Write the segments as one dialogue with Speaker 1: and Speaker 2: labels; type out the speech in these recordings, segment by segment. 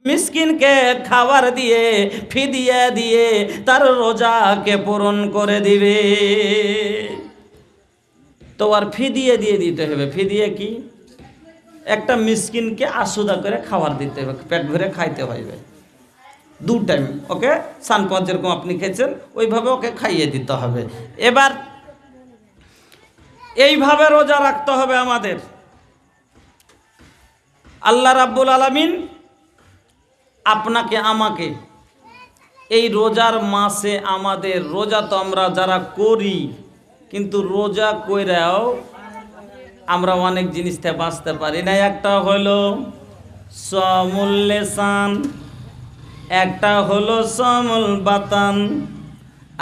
Speaker 1: মিসকিনকে খাবার দিয়ে ফিদিয়া দিয়ে তার রোজাকে পূরণ করে দিবে। তো আর ফিদিয়া দিয়ে দিতে হবে। ফিদিয়া কি? একটা মিসকিনকে আসুদা করে খাবার দিতে হবে, পেট ভরে খাইতে হইবে 2 টাইম। ওকে সানপথ যেরকম আপনি খেয়েছেন ওইভাবে ওকে খাইয়ে দিতে হবে। এবার এইভাবে রোজা রাখতে হবে আমাদের। আল্লাহ রাব্বুল আলামিন আপনাকে আমাকে এই রোজার মাসে, আমাদের রোজা তো আমরা যারা করি, কিন্তু রোজা কইরাও আমরা অনেক জিনিস থেকে বাঁচতে পারি না। একটা হলো সমুল লেসান, একটা হলো সমুল বাতান,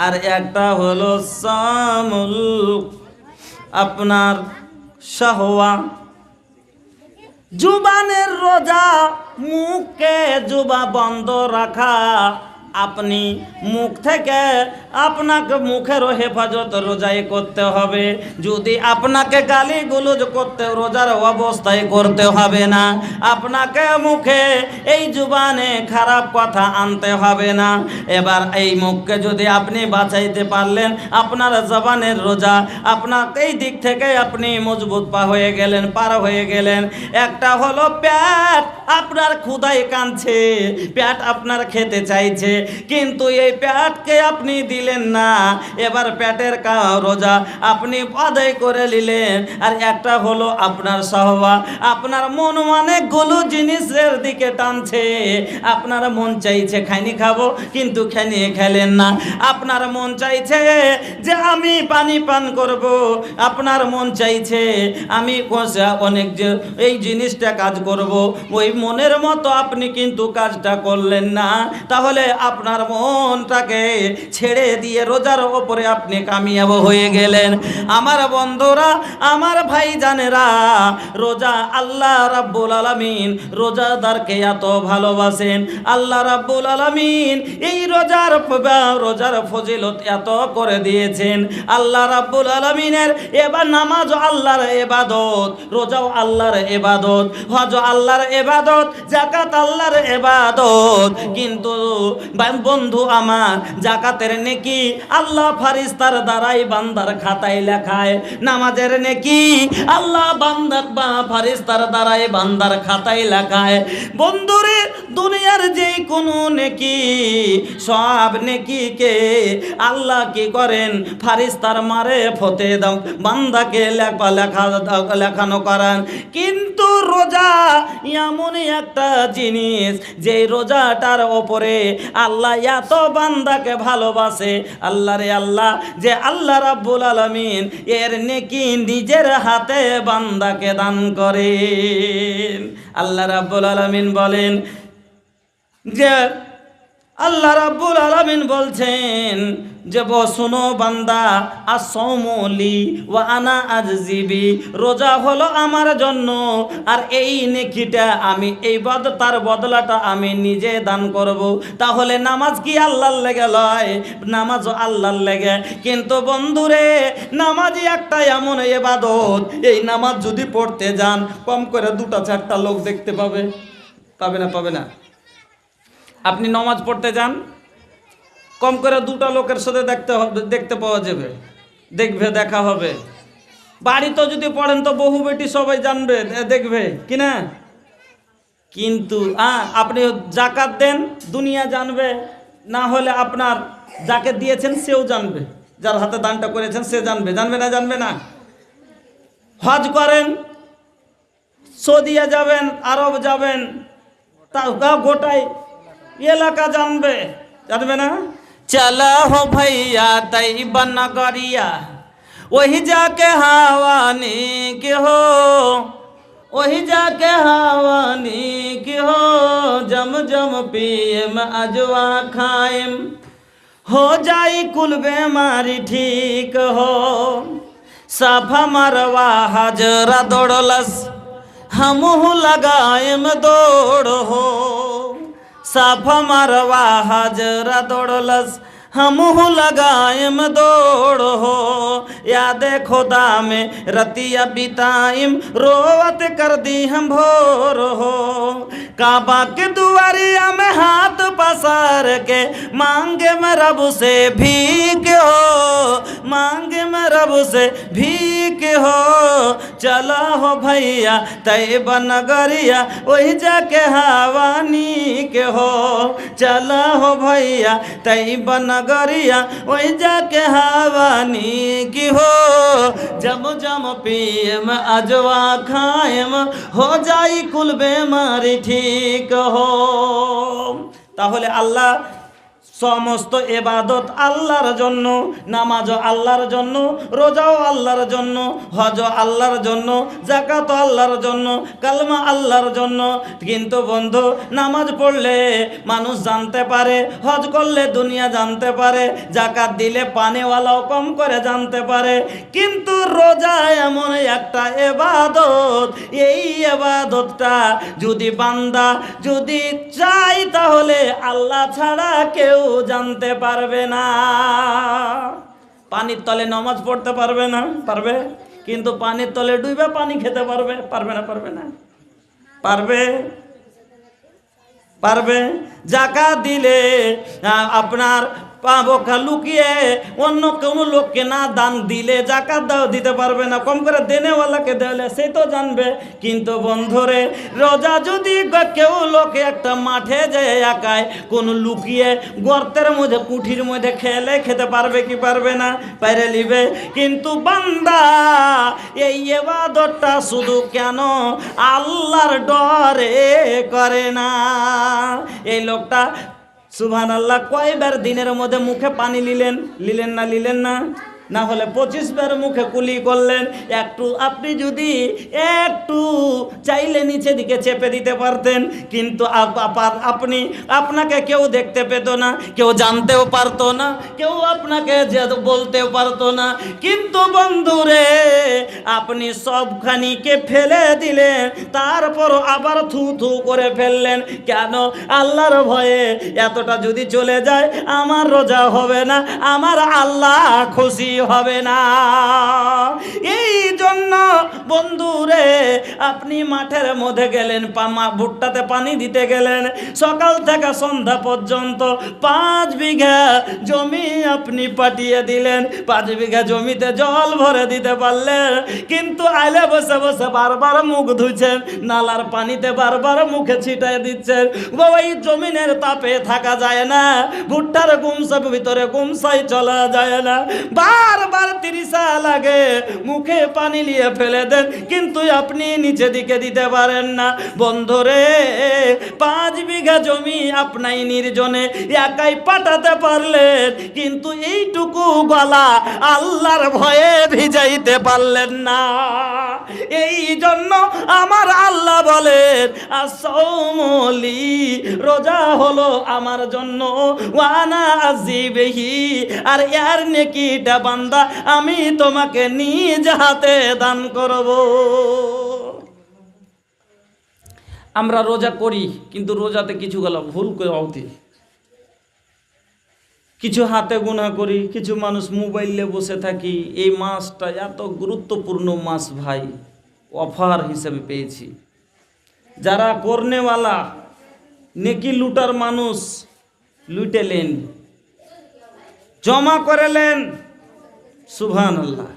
Speaker 1: আর একটা হলো সমুল আপনার শাহওয়া। জুবানের রোজা, মুখকে জুবা বন্ধ রাখা। আপনি মুখ থেকে আপনাকে মুখেরও হেফাজত রোজায় করতে হবে। যদি আপনাকে গালি গুলোজ করতে রোজার অবস্থায় করতে হবে না, আপনাকে মুখে এই জুবানে খারাপ কথা আনতে হবে না। এবার এই মুখকে যদি আপনি বাঁচাইতে পারলেন, আপনার জবানের রোজা, আপনার এই দিক থেকে আপনি মজবুত পার হয়ে গেলেন। একটা হলো পেট, আপনার ক্ষুধায় কাঁদছে, পেট আপনার খেতে চাইছে, কিন্তু এই পেটকে আপনি দিলেন না। এবার পেটের রোজা আপনি আদায় করে নিলেন। আর একটা হলো আপনার শাহওয়া, আপনার মন অনেকগুলো জিনিসের দিকে টানছে। আপনার মন চাইছে খাইনি খাবো, কিন্তু খাইয়ে খেলেন না। আপনার মন চাইছে যে আমি পানি পান করব, আপনার মন চাইছে আমি অনেক যে এই জিনিসটা কাজ করব, ওই মনের মতো আপনি কিন্তু কাজটা করলেন না। তাহলে আপনার মনটাকে ছেড়ে দিয়ে রোজার ওপরে আপনি কামিয়াব হয়ে গেলেন। আমার বন্ধুরা, আমার ভাইজানেরা, রোজা আল্লাহ রাব্বুল আলামিন রোজাদারকে এত ভালোবাসেন। আল্লাহ রাব্বুল আলামিন এই রোজার ফজিলত এত করে দিয়েছেন। আল্লাহ রাব্বুল আলামিনের এবার নামাজ আল্লাহর ইবাদত, রোজাও আল্লাহর ইবাদত, হজ আল্লাহর ইবাদত, যাকাত আল্লাহর ইবাদত। কিন্তু বন্ধু আমার, যাকাতের নেকি আল্লাহ ফারিস্তার দ্বারাই বান্দার খাতায় লেখায়। নামাজের নেকি আল্লাহ ফারিস্তার দ্বারাই বান্দার খাতায় লেখায়। বন্ধুরে, দুনিয়ার যে কোনো নেকি, সব নেকিকে আল্লাহ কি করেন? ফারিস্তার মারে ফতে দাও, বান্দাকে লেখানো করান। কিন্তু রোজা এমন একটা জিনিস, যে রোজাটার ওপরে আল্লাহ এত বান্দাকে ভালোবাসে। আল্লাহ রে আল্লাহ, যে আল্লাহ রাব্বুল আলামিন এর নেকি নিজের হাতে বান্দাকে দান করেন। আল্লাহ রাব্বুল আলামিন বলেন যে, আল্লাহ রাব্বুল আলামিন বলছেন যে শোনো বান্দা, আসৌমলি ওয়া আনা আজজিবি, রোজা হলো আমার জন্য, আর এই নেকিটা আমি তার বদলাটা আমি নিজে দান করব। তাহলে নামাজ কি আল্লাহর লেগে লয়? নামাজও আল্লাহর লেগে। কিন্তু বন্ধুরে, নামাজই একটা এমন ইবাদত, এই নামাজ যদি পড়তে যান, কম করে 2-4টা লোক দেখতে পাবে না? আপনি নামাজ পড়তে যান, কম করে 2টা লোকের সাথে দেখতে পাওয়া যাবে, দেখা হবে। বাড়িতে যদি পড়েন তো বহু বেটি সবাই জানবে, দেখবে কিনা। কিন্তু আপনি যাকাত দেন, দুনিয়া জানবে, না হলে আপনার যাকে দিয়েছেন সেও জানবে, যার হাতে দানটা করেছেন সে জানবে না। হজ করেন, সৌদিয়া যাবেন, আরব যাবেন, তা গোটাই এলাকা জানবে না। चला हो भैया तैयबा नगरिया, वही जाके हवानी के हो, वही जाके हवानी के हो, जम जम पियम अजवा खाएम, हो जाई कुल बेमारी ठीक हो। सफा मरवा हजरा दौड़लस, हमहु लगाएम दौड़ हो। साफा मरवा हजरा दौड़लस, हमहु लगाएम दौड़ हो। याद खुदा में रतिया बिताइम, रोवत कर दी हम भोर हो। काबा के दुआरिया संसार के मांगे मैं रब से भीख हो, मांगे मैं रब से भीख हो। चला हो भैया तैयबा नगरिया वही जाके हवानी के हो, चला हो भैया तैयबा नगरिया वही जाके हवानी की हो। जम जम पियम अजवा खायम हो जाई कुल बेमारी ठीक हो। তাহলে আল্লাহ সমস্ত ইবাদত আল্লাহর জন্য, নামাজও আল্লাহর জন্য, রোজাও আল্লাহর জন্য, হজও আল্লাহর জন্য, যাকাতও আল্লাহর জন্য, কালমা আল্লাহর জন্য। কিন্তু বন্ধু, নামাজ পড়লে মানুষ জানতে পারে, হজ করলে দুনিয়া জানতে পারে, যাকাত দিলে পানেওয়ালাও কম করে জানতে পারে। কিন্তু রোজা এমন একটা ইবাদত, এই ইবাদতটা যদি বান্দা যদি চাই তাহলে আল্লাহ ছাড়া কেউ জানতে পারবে না। পানির তলে নামাজ পড়তে পারবে না, পারবে? কিন্তু পানির তলে ডুবে পানি খেতে পারবে? পারবে না? পারবে না? পারবে? পারবে? যাকাত দিলে আপনার পাবকা লুকিয়ে অন্য কোনো লোককে না দান দিলে যাকাত দিতে পারবে না, কম করে দেনেওয়ালাকে দিলে সে তো জানবে। কিন্তু বন্ধুরে, রোজা যদি কেউ লোকে একটা মাঠে যায় একাই কোনো লুকিয়ে গর্তের মধ্যে কুঠির মধ্যে খেলে খেতে পারবে কি পারবে না? পাইরে লিবে। কিন্তু বান্দা এই ইবাদতটা শুধু কেন আল্লাহর ডরে করে না। এই লোকটা সুবহানাল্লাহ কয়বার দিনের মধ্যে মুখে পানি নিলেন না? না হলে 25 বার মুখে কুলি করলেন। একটু আপনি যদি একটু চাইলে নিচে দিকে চেপে দিতে পারতেন, কিন্তু আপনি আপনাকে কেউ দেখতে পেত না, কেউ জানতেও পারতো না, কেউ আপনাকে বলতেও পারতো না। কিন্তু বন্ধুরে, আপনি সবখানিকে ফেলে দিলেন, তারপরও আবার থু থু করে ফেললেন। কেন? আল্লাহর ভয়ে। এতটা যদি চলে যায় আমার রোজা হবে না, আমার আল্লাহ খুশি হবে না। এই জন্য বন্ধুরে, আপনি মাঠের মধ্যে গেলেন, ভুট্টাতে পানি দিতে গেলেন, সকাল থেকে সন্ধ্যা পর্যন্ত 5 বিঘা জমি আপনি পাঠিয়ে দিলেন, 5 বিঘা জমিতে জল ভরে দিতে পারলেন। কিন্তু আইলে বসে বসে বারবার মুখ ধুচ্ছেন, নালার পানিতে বারবার মুখে ছিটাই দিচ্ছেন। বাবা, এই জমিনের তাপে থাকা যায় না, ভুট্টার গুমসার ভিতরে গুমসাই চলা যায় না, বারবার তৃষা লাগে, মুখে পানি নিয়ে ফেলে দেন, কিন্তু আপনি নিচে দিকে দিতে পারেন না। বন্ধুরে, 5 বিঘা জমি আপনাই নির্জনে একাই পাঠাতে পারলেন, কিন্তু এইটুকু গলা আল্লাহর ভয়ে ভিজাইতে পারলেন না। এই জন্য আমার আল্লাহ বলেন, আসৌমলি, রোজা হলো আমার জন্য, ওয়ানা আজিবিহি, আর এর নেকিটা বান্দা আমি তোমাকে নিজ হাতে দান করব। আমরা রোজা করি, কিন্তু রোজাতে কিছু গেল ভুল করে আউতি, কিছু হাতে গুনাহ করি, কিছু মানুষ মোবাইলে বসে থাকি। এই মাসটা এত গুরুত্বপূর্ণ মাস ভাই, অফার হিসেবে পেয়েছি। যারা করনেওয়ালা নেকি লুটার মানুষ লুটেলেন, জমা করেলেন, সুবহানাল্লাহ।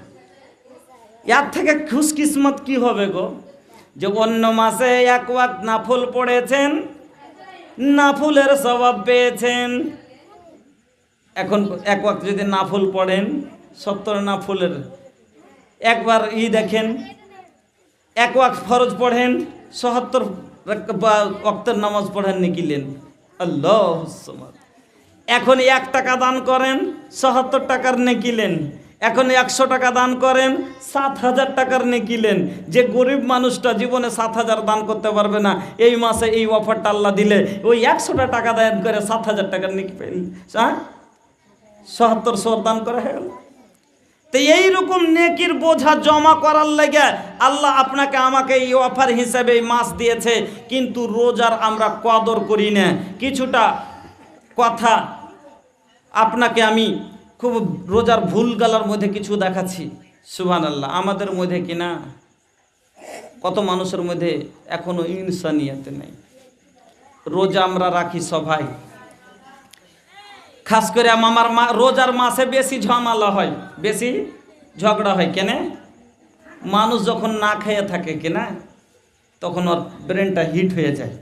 Speaker 1: এর থেকে খুশকিসমত কি হবে গো, যে অন্য মাসে 1 ওয়াক্ত নাফল পড়েছেন, নাফলের সওয়াব পেয়েছেন। এখন 1 ওয়াক্ত যদি নাফল পড়েন, 70 নাফলের একবার দেখেন, 1 ওয়াক্ত ফরজ পড়েন, ৭০ ওয়াক্তের নামাজ পড়েন নিকিলেন। আল্লাহুস সামাদ। এখন 1 টাকা দান করেন, ৭০ টাকার নেকিলেন। এখন 100 টাকা দান করেন, ৭,০০০ টাকার নেকিলেন। যে গরিব মানুষটা জীবনে ৭,০০০ দান করতে পারবে না, এই মাসে এই অফারটা আল্লাহ দিলে ওই 100টা টাকা দান করে ৭,০০০ টাকার নেকি পেলেন। ৭০ দান করা হয়ে গেল। তো এইরকম নেকির বোঝা জমা করার লাগে আল্লাহ আপনাকে আমাকে এই অফার হিসেবে এই মাস দিয়েছে। কিন্তু রোজার আমরা কদর করি না। কিছুটা কথা আপনাকে আমি খুব রোজার ভুল গালার মধ্যে কিছু দেখাচ্ছি। সুবহানাল্লাহ। আমাদের মধ্যে কিনা কত মানুষের মধ্যে এখনো ইনসানিয়ত নেই। রোজা আমরা রাখি সবাই, খাস করে আমার রোজার মাসে বেশি ঝামেলা হয়, বেশি ঝগড়া হয়। কেনে? মানুষ যখন না খেয়ে থাকে কিনা তখন ওর ব্রেনটা হিট হয়ে যায়,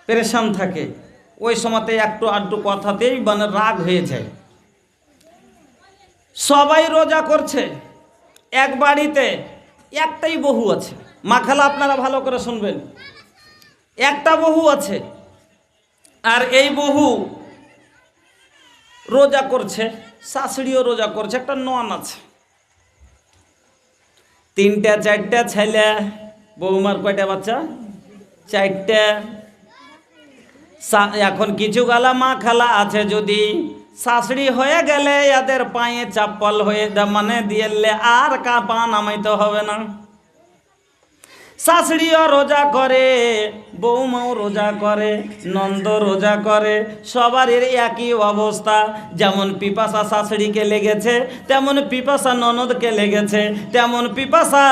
Speaker 1: পেরেশান থাকে, ওই সময়তে একটু আধটু কথাতেই মানে রাগ হয়ে যায়। সবাই রোজা করছে, এক বাড়িতে একটাই বহু আছে। মাখালা আপনারা ভালো করে শুনবেন, একটা বহু আছে, আর এই বহু রোজা করছে, শাশুড়িও রোজা করছে, একটা নন আছে, তিনটা চারটা ছেলে। বৌমার কয়টা বাচ্চা? চারটা। এখন কিছু গালা মা খালা আছে, যদি শাশুড়ি হয়ে গেলে এদের পায়ে চাপ্পল হয়ে মানে দিয়েলে আর পা নামাইতে হবে না। শাশুড়িও রোজা করে, বৌমাও রোজা করে, নন্দ রোজা করে, সবারই একই অবস্থা। যেমন পিপাসা শাশুড়িকে লেগেছে, তেমন পিপাসা ননদকে লেগেছে, তেমন পিপাসা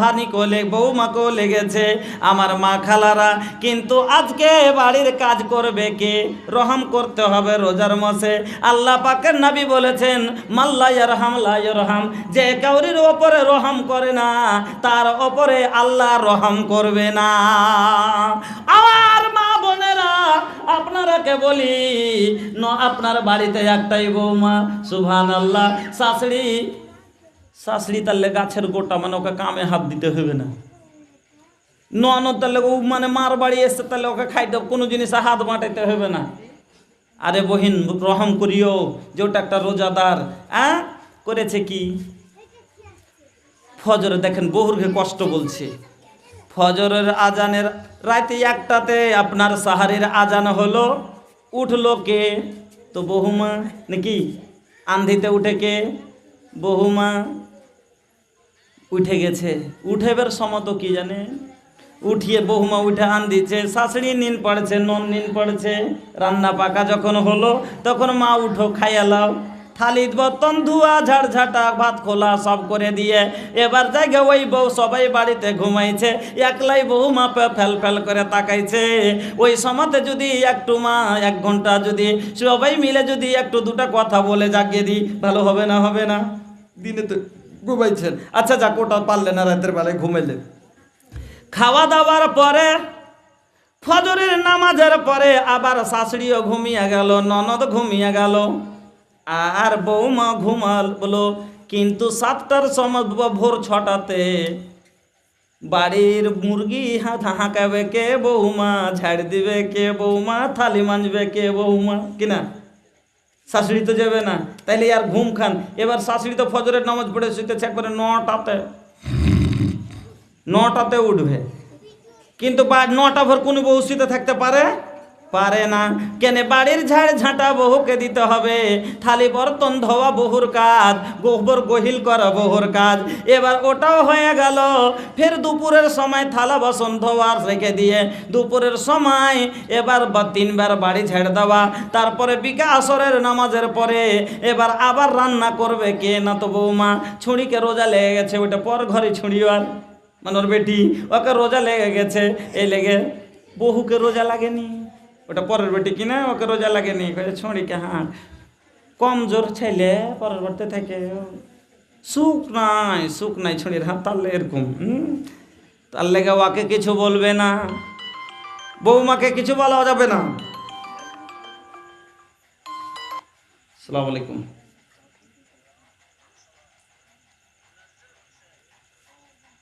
Speaker 1: ভানিকে বৌমাকেও লেগেছে, আমার মা খালারা। কিন্তু আজকে বাড়ির কাজ করবে কে? রহম করতে হবে রোজার মাসে। আল্লাহ পাকের নবী বলেছেন, মাল্লা ইয়ারহাম লা ইয়ারহাম, যে কাউরির ওপরে রহম করে না তার ওপরে আল্লাহ রহম করবে না। আমার মা বোনেরা, আপনারাকে বলি, আপনার বাড়িতে একটাই বৌমা, সুবহানাল্লাহ, শাশুড়ি তাহলে গাছের গোটা, মানে ওকে কামে হাত দিতে হবে না। ননদ তাহলে ও মানে মার বাড়ি এসছে, তাহলে ওকে খাইতে কোনো জিনিসে হাত বাঁটাইতে হবে না। আরে বহিন, রহম করিও, যে ওটা একটা রোজাদার করেছে কি? ফজরে দেখেন বহুরকে কষ্ট বলছে, ফজরের আজানের রাতে একটাতে আপনার সাহারির আজান হলো, উঠলো কে? তো বহুমা নাকি? আন্ধিতে উঠে কে? বহুমা উঠে গেছে। উঠেবার সময় তো কি জানে, উঠিয়ে বহুমা উঠে আন দিচ্ছে, শাশুড়ি নিন পড়েছে, নন নিন পড়েছে। রান্না পাকা যখন হলো তখন মা উঠো খাইয়া লাও, থালি বর্তন ধোয়া ঝাড়ঝাটা ভাত খোলা সব করে দিয়ে এবার জায়গা ওই বউ সবাই বাড়িতে ঘুমাইছে, একলাই বউ মা ফেল ফেল করে তাকাইছে। ওই সময়তে যদি একটু মা 1 ঘন্টা যদি সবাই মিলে যদি একটু দুটা কথা বলে জাগিয়ে দিই, ভালো হবে না? হবে না? দিনে তো ঘুমাইছেন, আচ্ছা যাক, ওটা পারলেন না, রাতের বেলায় ঘুমাইলেন। খাওয়া দাওয়ার পরে ফজরের নামাজের পরে আবার শাশুড়িও ঘুমিয়ে গেল, ননদ ঘুমিয়ে গেল, আর বৌমা ঘুমাল বলো। কিন্তু 7টার সময় ভোর 6টাতে বাড়ির মুরগি হাঁকাবে কে? বৌমা। ঝাড় দিবে কে? বৌমা। থালি মাঞ্জবে কে? বৌমা। কিনা? শাশুড়ি তো যাবে না, তাইলে আর ঘুম খান। এবার শাশুড়ি তো ফজরের নামাজ পড়ে শুইতেছে একবারে 9টাতে উঠবে, কিন্তু 9টা ভোর কোনো বউ শুইতে থাকতে পারে না। কেন? বাড়ির ঝাড় ঝাঁটা বহুকে দিতে হবে, থালি বর্তন ধোয়া বহুর কাজ, গোবর গহিল করা বহুর কাজ। এবার ওটাও হয়ে গেল। ফের দুপুরের সময় থালা বাসন ধোয়ার রেখে দিয়ে দুপুরের সময় এবার 3বার বাড়ি ঝাড় দেওয়া। তারপরে বিকা আসরের নামাজের পরে এবার আবার রান্না করবে কে? না তো বৌমা। ছুঁড়িকে রোজা লেগে গেছে, ওইটা পর ঘরে ছুঁড়িওয়ার মানে ওর বেটি, ওকে রোজা লেগে গেছে, এই লেগে বহুকে রোজা লাগেনি, ওটা পরের বেটি কিনা, ওকে রোজা লাগেনি। ছড়িকে কমজোর ছেলে পরের বাড়িতে থেকে সুখ নাই ছড়ির হাত, তাহলে এরকম তার লেগে ওকে কিছু বলবে না, বৌমাকে কিছু বলা যাবে না। আসসালামু আলাইকুম।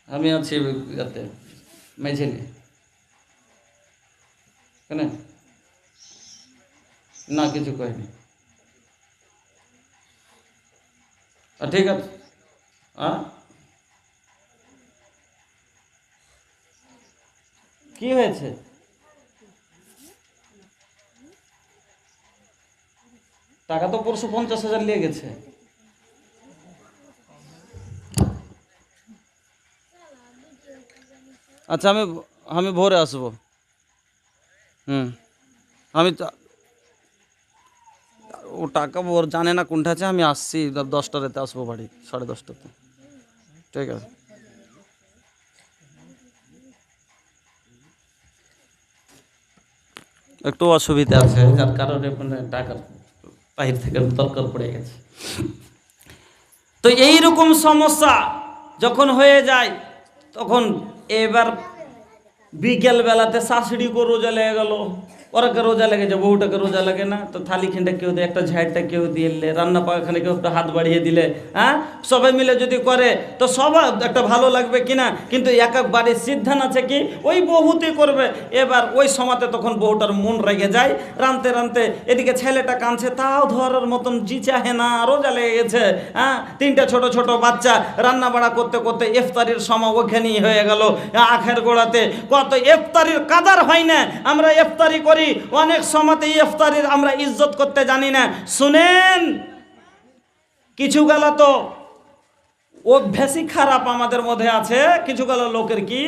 Speaker 1: আমি আছি ইয়াতে মেঝেলে, কেন না কিছু কয়নি। ঠিক আছে, কি হয়েছে? টাকা তো পরশু 50,000 নিয়ে গেছে। আচ্ছা, আমি ভোরে আসবো। আমি ও টাকা ওর জানে না কোনটা আছে, আমি আসছি 10টাতে আসবো বাড়ি, 10:30টাতে। ঠিক আছে। একটু অসুবিধা আছে, যার কারণে টাকার বাহির থেকে তরকার পড়ে গেছে। তো এইরকম সমস্যা যখন হয়ে যায় তখন এবার বিকেল বেলাতে শাশুড়িকে রোজা লেগে গেল, ওরাকে রোজা লেগেছে, বউটাকে রোজা লাগে না, তো থালি খেনটা কেউ দিয়ে, একটা ঝাড়টা কেউ দিয়ে দিলে, রান্না পাখানে কেউ একটা হাত বাড়িয়ে দিলে, হ্যাঁ সবাই মিলে যদি করে তো সবার একটা ভালো লাগবে কিনা। কিন্তু এক এক বাড়ির সিদ্ধান্ত আছে কি ওই বহুতেই করবে। এবার ওই সময়তে তখন বউটার মন রেগে যায়, রানতে রানতে এদিকে ছেলেটা কাঁদছে, তাও ধরার মতন জি চাহে না, রোজা লেগে গেছে। হ্যাঁ, তিনটা ছোট ছোট বাচ্চা রান্না বাড়া করতে করতে ইফতারির সময় ওখানেই হয়ে গেল আখের গোড়াতে। কত ইফতারির কাদার হয় না, আমরা ইফতারি করি, অনেক সময়তে ইফতারির আমরা ইজ্জত করতে জানি না। শুনেন, কিছু গেলা তো অভ্যাসই খারাপ আমাদের মধ্যে আছে। কিছু গেলা লোকের কি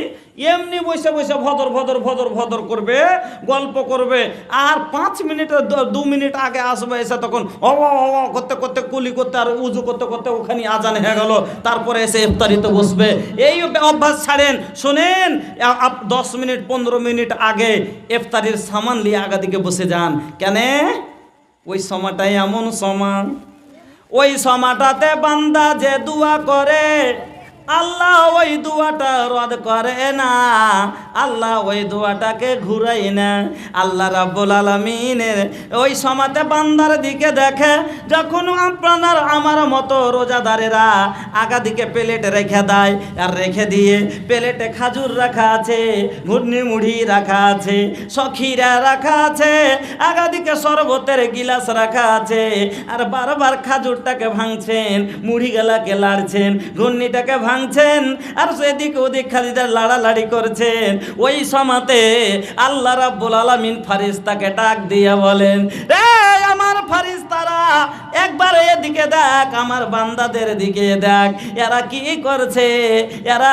Speaker 1: এমনি বসে বসে ভদর ভদর ভদর ভদর করবে, গল্প করবে, আর 5 মিনিট 2 মিনিট আগে আসবে, এসে তখন করতে করতে কুলি করতে আর উজু করতে করতে ওখানে আজান হয়ে গেল, তারপরে এসে ইফতারিতে বসবে। এই অভ্যাস ছাড়েন। শোনেন, 10 মিনিট 15 মিনিট আগে ইফতারির সামান নিয়ে আগা দিকে বসে যান। কেন? ওই সময়টাই এমন সময়, ওই সময়টাতে বান্দা যে দোয়া করে আল্লাহ ওই দোয়াটা রদ করে না, আল্লাহ ওই দোয়াটাকে ঘুরাই না। আল্লাহ রাব্বুল আলামিনের ওই সময়তে বান্দার দিকে দেখে, যখন আপনার আমার মতো রোজাদারেরা আগা দিকে প্লেট রেখে দেয়, আর রেখে দিয়ে প্লেটে খাজুর রাখা আছে, ঘুরনি মুড়ি রাখা আছে, সখিরা রাখা আছে, আগা দিকে শরবতের গিলাস রাখা আছে, আর বারবার খাজুরটাকে ভাঙছেন, মুড়ি গেলাকে লাড়ছেন, ঘুরনিটাকে ভাঙছেন, আর সেদিক ওদিক খালিদের লাড়ালাড়ি করছেন। ওই সময়তে আল্লাহ রাব্বুল আলামিন ফারিস্তাকে ডাক দিয়ে বলেন, রে আমার ফারিস্তারা একবার এদিকে দেখ, আমার বান্দাদের দিকে দেখ, এরা কি করছে। এরা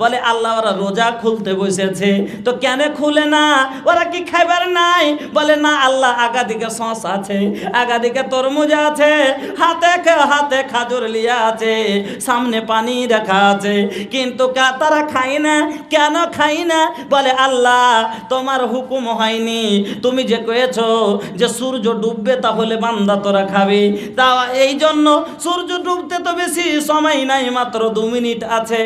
Speaker 1: বলে আল্লাহ ওরা রোজা খুলতে বসেছে। তো কেন খুলে না? ওরা কি খাবার নাই? বলে না, আল্লাহ আগা দিকে সস আছে, আগা দিকে তরমুজ আছে, হাতে হাতে খাজুর লিয়া আছে, সামনে পানি রাখা আছে, কিন্তু তারা খাই না। কেন খাই না? বলে আল্লাহ তোমার হুকুম হয়নি, তুমি যে কয়েছো যে সূর্য ডুববে তাহলে বান্দা তোরা খাবে, তা এই জন্য সূর্য ডুবতে তো বেশি সময় নাই, মাত্র 2 মিনিট আছে।